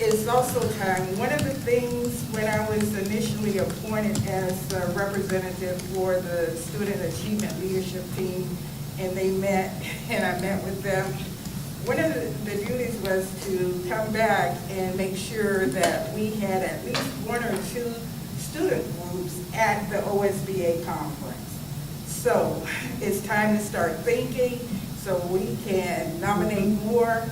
Speaker 4: is also time. One of the things when I was initially appointed as a representative for the Student Achievement Leadership Team, and they met, and I met with them, one of the duties was to come back and make sure that we had at least one or two student groups at the OSBA conference. So it's time to start thinking so we can nominate more,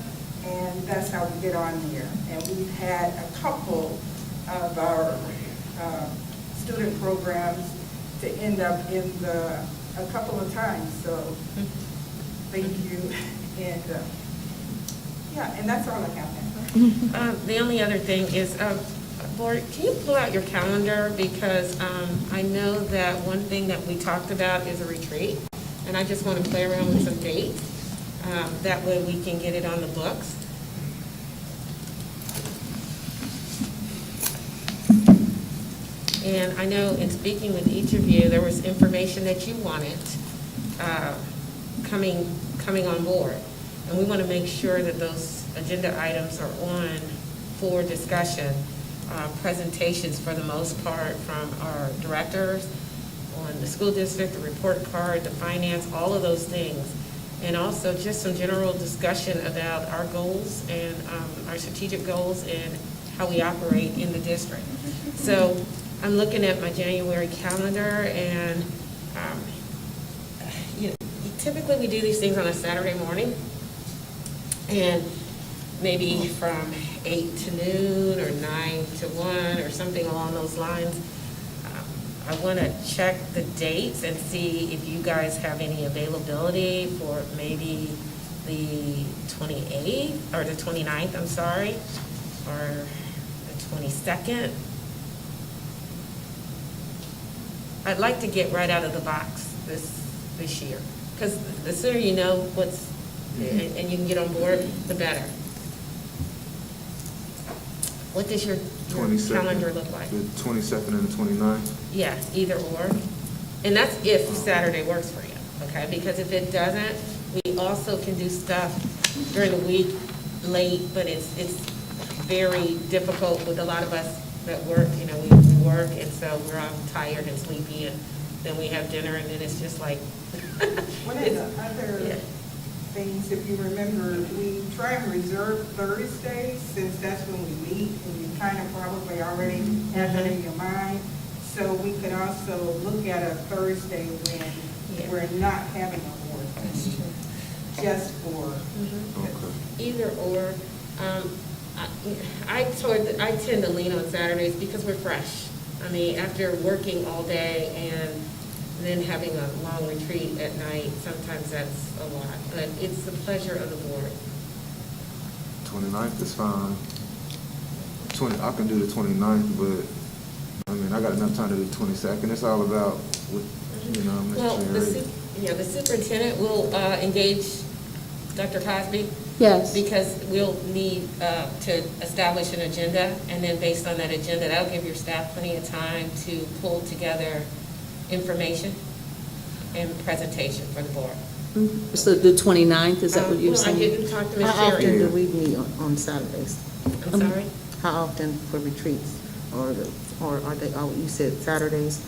Speaker 4: and that's how we get on there. And we've had a couple of our student programs to end up in a couple of times. So thank you. And yeah, and that's all I have now.
Speaker 1: The only other thing is, Board, can you pull out your calendar? Because I know that one thing that we talked about is a retreat, and I just want to play around with some dates. That way we can get it on the books. And I know in speaking with each of you, there was information that you wanted coming on board. And we want to make sure that those agenda items are on for discussion. Presentations for the most part from our directors on the school district, the report card, the finance, all of those things. And also just some general discussion about our goals and our strategic goals and how we operate in the district. So I'm looking at my January calendar, and typically we do these things on a Saturday morning, and maybe from 8 to noon or 9 to 1 or something along those lines. I want to check the dates and see if you guys have any availability for maybe the 28th or the 29th, I'm sorry, or the 22nd. I'd like to get right out of the box this year, because the sooner you know what's, and you can get on board, the better. What does your
Speaker 8: 22nd,
Speaker 1: calendar look like?
Speaker 8: The 22nd and the 29th.
Speaker 1: Yeah, either or. And that's if Saturday works for you, okay? Because if it doesn't, we also can do stuff during the week late, but it's very difficult with a lot of us that work. We work, and so we're all tired and sleepy, and then we have dinner, and then it's just like.
Speaker 4: One of the other things, if you remember, we try and reserve Thursdays, since that's when we meet, and you kind of probably already have that in your mind. So we could also look at a Thursday when we're not having a board meeting, just for.
Speaker 8: Okay.
Speaker 1: Either or. I tend to lean on Saturdays because we're fresh. I mean, after working all day and then having a long retreat at night, sometimes that's a lot. But it's the pleasure of the board.
Speaker 8: 29th is fine. I can do the 29th, but I mean, I got enough time to do the 22nd. It's all about what, Ms.
Speaker 1: Well,
Speaker 8: Cherry.
Speaker 1: the superintendent will engage Dr. Cosby.
Speaker 6: Yes.
Speaker 1: Because we'll need to establish an agenda, and then based on that agenda, that'll give your staff plenty of time to pull together information and presentation for the board.
Speaker 6: So the 29th, is that what you're
Speaker 1: Well, I
Speaker 6: saying?
Speaker 1: didn't talk to Ms.
Speaker 9: How often
Speaker 1: Sherry.
Speaker 9: do we meet on Saturdays?
Speaker 1: I'm sorry?
Speaker 9: How often for retreats? Or are they, you said Saturdays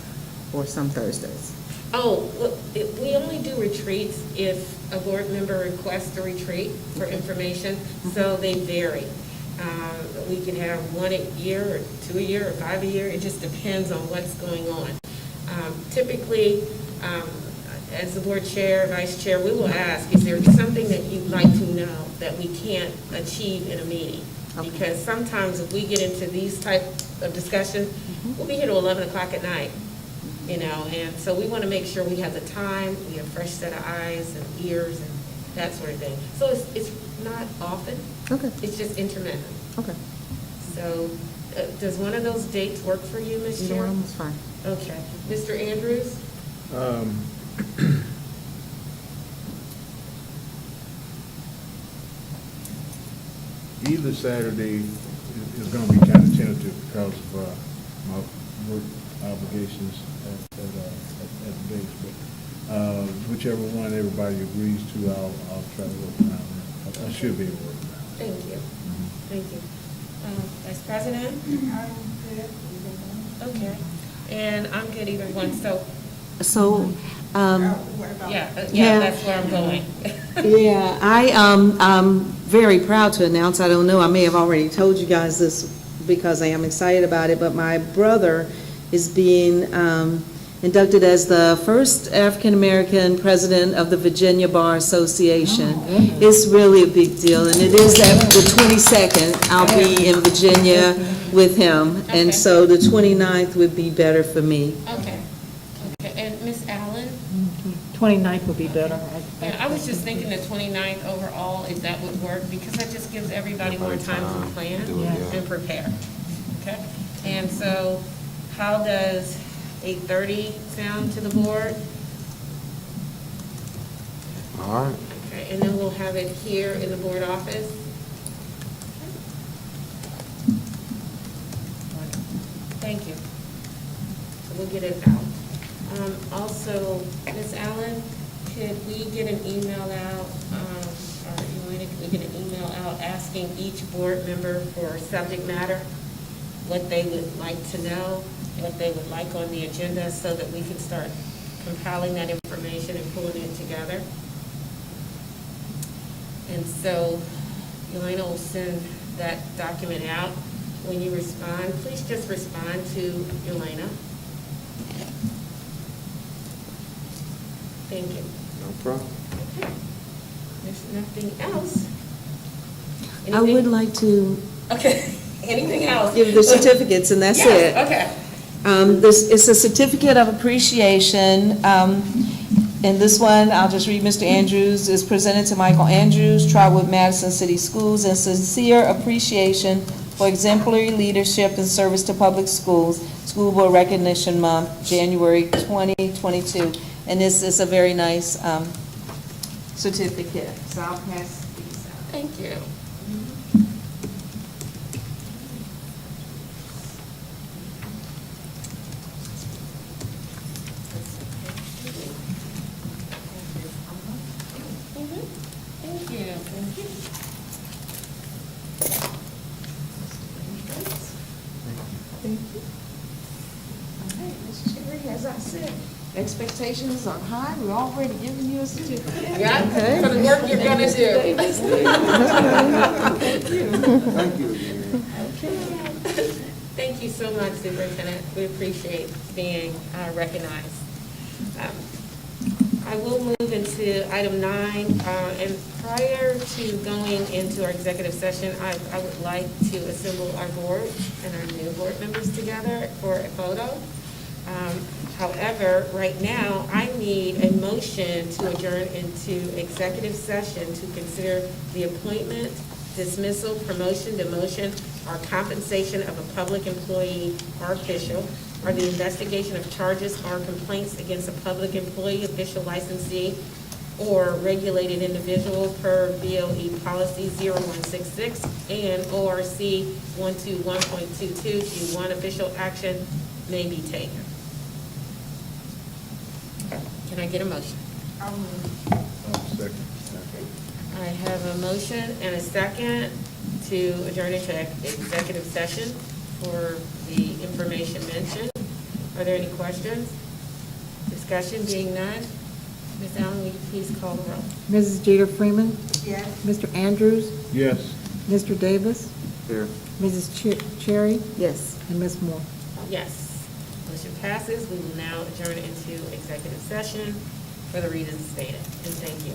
Speaker 9: or some Thursdays?
Speaker 1: Oh, well, we only do retreats if a board member requests a retreat for information, so they vary. We can have one a year, or two a year, or 5 a year. It just depends on what's going on. Typically, as the board chair, vice chair, we will ask, is there something that you'd like to know that we can't achieve in a meeting?
Speaker 9: Okay.
Speaker 1: Because sometimes if we get into these type of discussions, we'll be here till 11 o'clock at night, you know, and so we want to make sure we have the time, we have a fresh set of eyes and ears and that sort of thing. So it's not often,
Speaker 9: Okay,
Speaker 1: it's just intermittent.
Speaker 9: okay.
Speaker 1: So does one of those dates work for you, Ms.
Speaker 9: Either
Speaker 1: Chair?
Speaker 9: one is fine.
Speaker 1: Okay. Mr. Andrews?
Speaker 3: Either Saturday is going to be kind of tentative because of my work obligations at the base, but whichever one everybody agrees to, I'll try to work around it. I should be able to work around it.
Speaker 1: Thank you. Thank you. Vice President?
Speaker 4: I'm good.
Speaker 1: Okay. And I'm good either one, so,
Speaker 6: So,
Speaker 4: What about?
Speaker 1: yeah,
Speaker 6: Yeah.
Speaker 1: that's where I'm going.
Speaker 6: yeah, I'm very proud to announce, I don't know, I may have already told you guys this because I am excited about it, but my brother is being inducted as the first African-American president of the Virginia Bar Association. It's really a big deal, and it is that the 22nd, I'll be in Virginia with him,
Speaker 1: Okay.
Speaker 6: and so the 29th would be better for me.
Speaker 1: Okay. Okay, and Ms. Allen?
Speaker 5: 29th would be better.
Speaker 1: Yeah, I was just thinking the 29th overall, if that would work, because that just gives everybody more time to plan
Speaker 8: Do it, yeah.
Speaker 1: and prepare. Okay? And so how does 8:30 sound to the board?
Speaker 8: All right.
Speaker 1: Okay, and then we'll have it here in the board office. Thank you. So we'll get it out. Also, Ms. Allen, could we get an email out, or Elena, could we get an email out asking each board member for subject matter, what they would like to know, what they would like on the agenda, so that we can start compiling that information and pulling it together? And so Elena will send that document out. When you respond, please just respond to Elena. Thank you.
Speaker 8: No problem.
Speaker 1: Okay. There's nothing else.
Speaker 6: I would
Speaker 1: Anything?
Speaker 6: like to
Speaker 1: Okay, anything else?
Speaker 6: give the certificates, and that's it.
Speaker 1: Yes, okay.
Speaker 6: This is a certificate of appreciation. And this one, I'll just read Mr. Andrews, is presented to Michael Andrews, Trotwood-Madison City Schools, in sincere appreciation for exemplary leadership and service to public schools, School Board Recognition Month, January 2022. And this is a very nice certificate. So I'll pass these out.
Speaker 1: Thank you. Thank you. Thank you. All right, Ms. Cherry, as I said, expectations are high. We're already giving you a certificate. Yeah, for the work you're gonna do. Thank you.
Speaker 8: Thank you again.
Speaker 1: Okay. Thank you so much, Superintendent. We appreciate being recognized. I will move into item 9, and prior to going into our executive session, I would like to assemble our board and our new board members together for a photo. However, right now, I need a motion to adjourn into executive session to consider the appointment, dismissal, promotion, demotion, or compensation of a public employee or official, or the investigation of charges or complaints against a public employee, official, licensee, or regulated individual per BOE Policy 0166 and ORC 121.22, Q1, official action may be taken. Can I get a motion?
Speaker 4: I'll move.
Speaker 3: Second.
Speaker 1: I have a motion and a second to adjourn into executive session for the information mentioned. Are there any questions? Discussion being none. Ms. Allen, will you please call the roll?
Speaker 2: Mrs. Jeter Freeman,
Speaker 4: Yes.
Speaker 2: Mr. Andrews,
Speaker 3: Yes.
Speaker 2: Mr. Davis,
Speaker 8: Here.
Speaker 2: Mrs. Cherry,
Speaker 9: Yes.
Speaker 2: and Ms. Moore.
Speaker 1: Yes. Motion passes. We will now adjourn into executive session for the reasons stated, and thank you.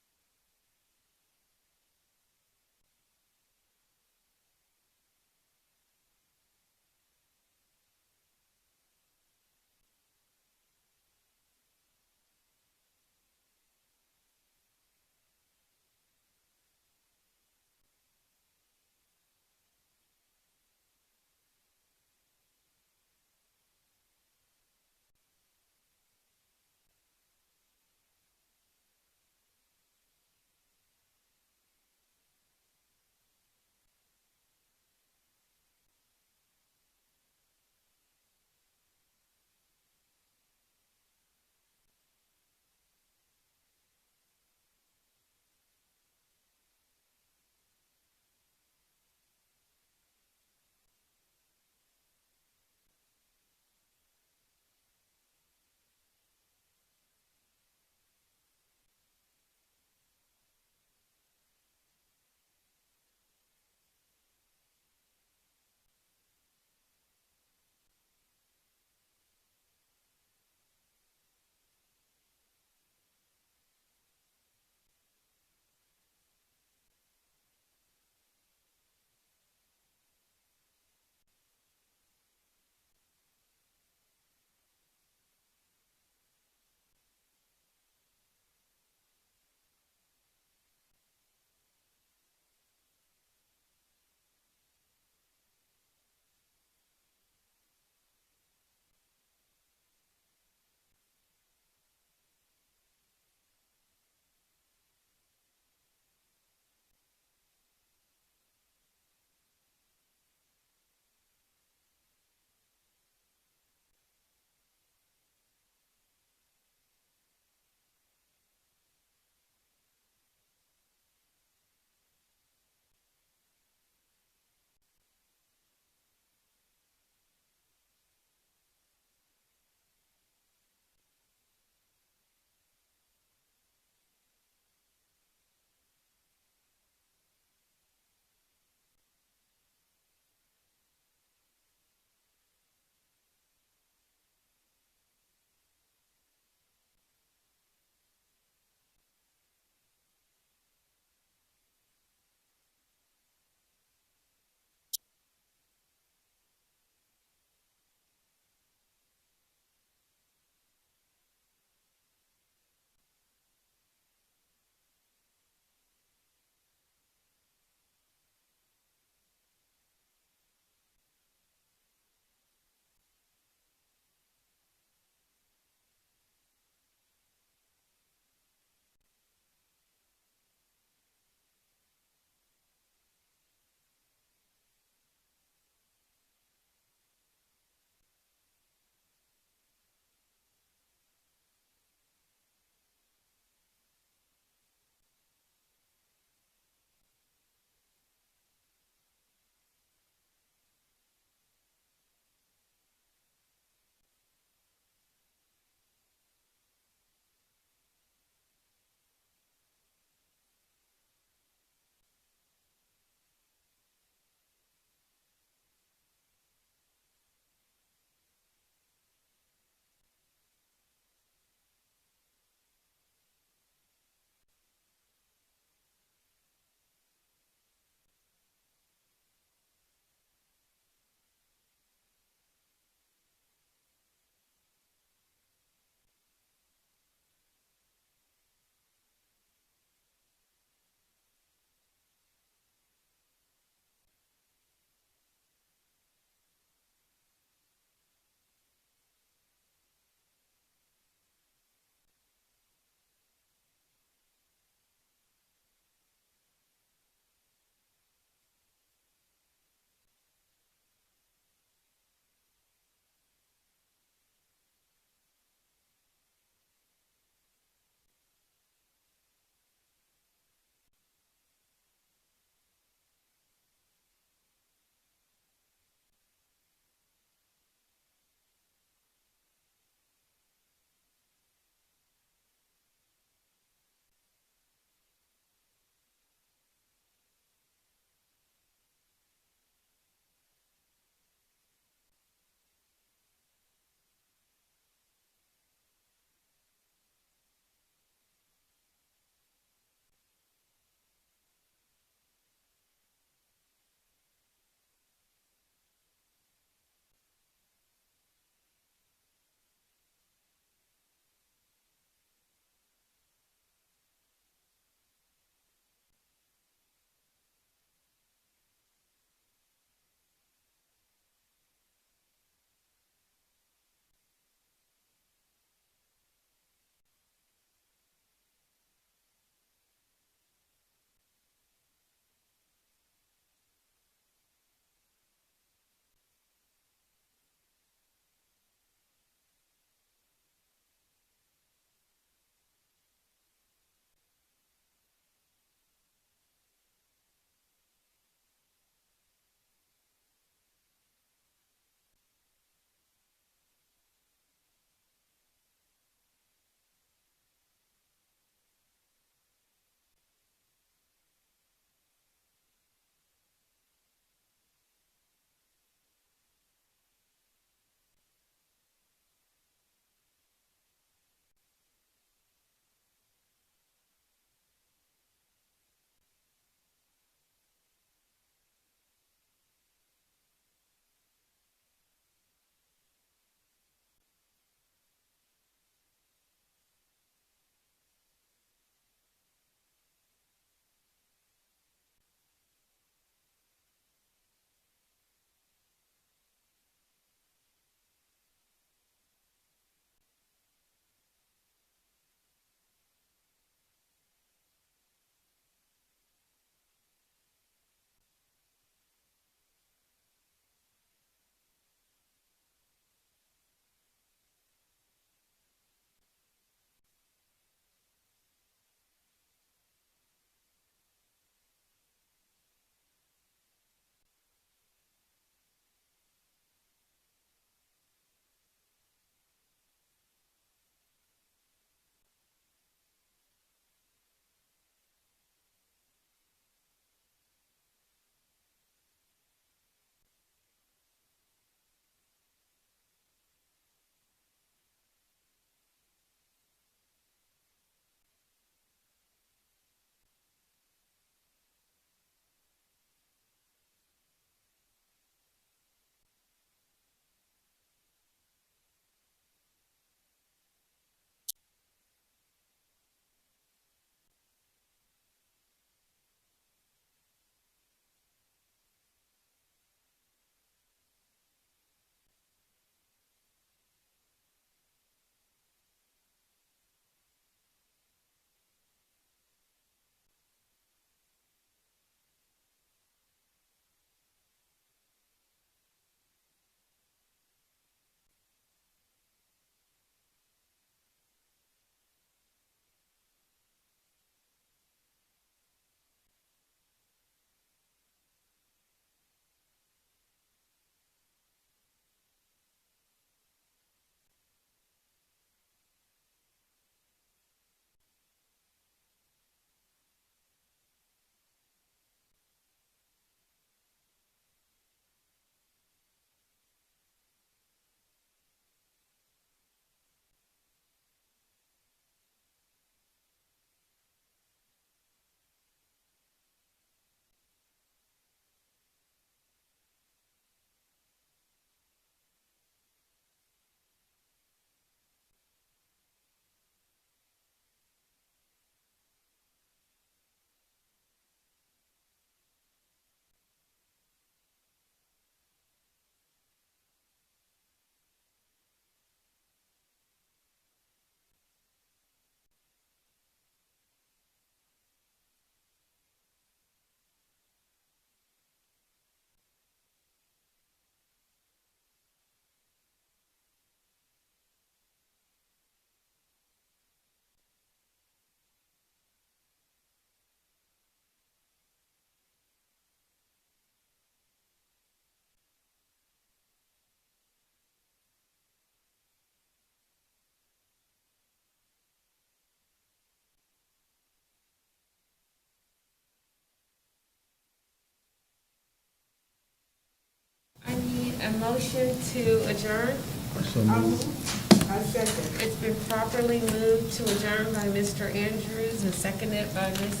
Speaker 1: motion to adjourn?
Speaker 4: I second.
Speaker 1: It's been properly moved to adjourn by Mr. Andrews and seconded by Ms.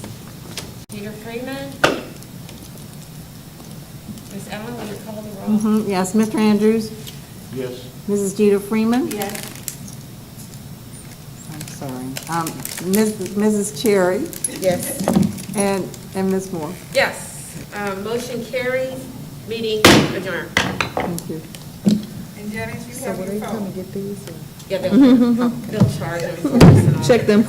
Speaker 1: Jeter Freeman. Ms. Allen, will you call the roll?
Speaker 2: Yes, Mr. Andrews?
Speaker 3: Yes.
Speaker 2: Mrs. Jeter Freeman?
Speaker 4: Yes.
Speaker 2: I'm sorry. Mrs. Cherry?
Speaker 9: Yes.
Speaker 2: And Ms. Moore?
Speaker 1: Yes, motion carries, meeting adjourned.
Speaker 2: Thank you.
Speaker 4: And Janice, you
Speaker 9: So
Speaker 4: have
Speaker 9: will
Speaker 4: your
Speaker 9: they come
Speaker 4: phone.
Speaker 9: and get these?
Speaker 1: Yeah, they'll charge them for this and all
Speaker 6: Check
Speaker 1: that.
Speaker 6: them